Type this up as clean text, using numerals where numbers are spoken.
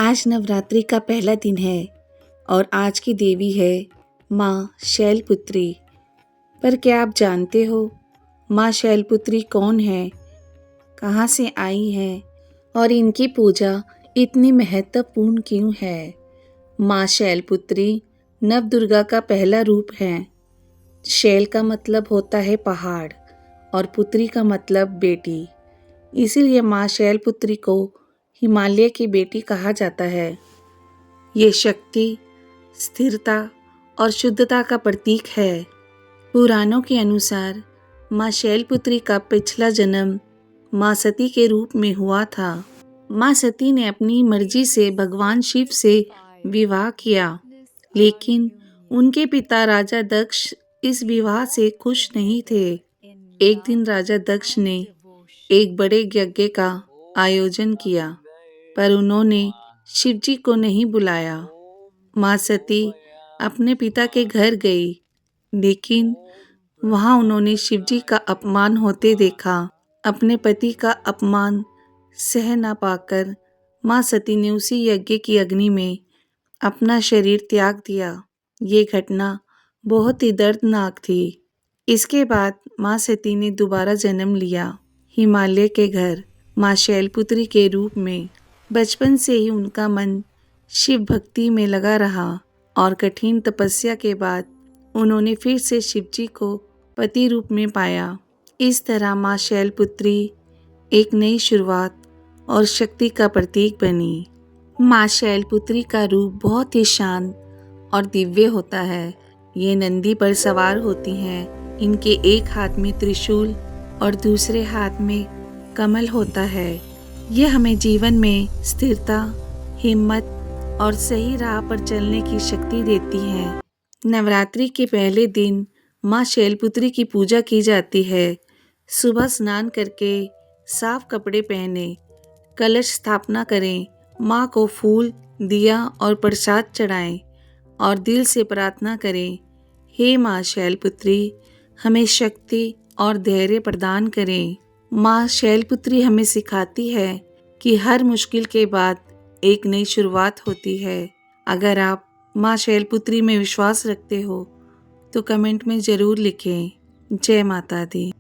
आज नवरात्रि का पहला दिन है और आज की देवी है माँ शैलपुत्री। पर क्या आप जानते हो माँ शैलपुत्री कौन है, कहाँ से आई है और इनकी पूजा इतनी महत्वपूर्ण क्यों है? माँ शैलपुत्री नवदुर्गा का पहला रूप है। शैल का मतलब होता है पहाड़ और पुत्री का मतलब बेटी। इसीलिए माँ शैलपुत्री को हिमालय की बेटी कहा जाता है। ये शक्ति, स्थिरता और शुद्धता का प्रतीक है। पुराणों के अनुसार माँ शैलपुत्री का पिछला जन्म माँ सती के रूप में हुआ था। माँ सती ने अपनी मर्जी से भगवान शिव से विवाह किया, लेकिन उनके पिता राजा दक्ष इस विवाह से खुश नहीं थे। एक दिन राजा दक्ष ने एक बड़े यज्ञ का आयोजन किया, पर उन्होंने शिवजी को नहीं बुलाया। माँ सती अपने पिता के घर गई, लेकिन वहाँ उन्होंने शिवजी का अपमान होते देखा। अपने पति का अपमान सह न पाकर माँ सती ने उसी यज्ञ की अग्नि में अपना शरीर त्याग दिया। ये घटना बहुत ही दर्दनाक थी। इसके बाद माँ सती ने दोबारा जन्म लिया हिमालय के घर माँ शैलपुत्री के रूप में। बचपन से ही उनका मन शिव भक्ति में लगा रहा और कठिन तपस्या के बाद उन्होंने फिर से शिवजी को पति रूप में पाया। इस तरह माँ शैलपुत्री एक नई शुरुआत और शक्ति का प्रतीक बनी। माँ शैलपुत्री का रूप बहुत ही शांत और दिव्य होता है। ये नंदी पर सवार होती हैं। इनके एक हाथ में त्रिशूल और दूसरे हाथ में कमल होता है। ये हमें जीवन में स्थिरता, हिम्मत और सही राह पर चलने की शक्ति देती हैं। नवरात्रि के पहले दिन माँ शैलपुत्री की पूजा की जाती है। सुबह स्नान करके साफ कपड़े पहने, कलश स्थापना करें, माँ को फूल, दिया और प्रसाद चढ़ाएं और दिल से प्रार्थना करें, हे माँ शैलपुत्री, हमें शक्ति और धैर्य प्रदान करें। माँ शैलपुत्री हमें सिखाती है कि हर मुश्किल के बाद एक नई शुरुआत होती है। अगर आप माँ शैलपुत्री में विश्वास रखते हो तो कमेंट में ज़रूर लिखें। जय माता दी।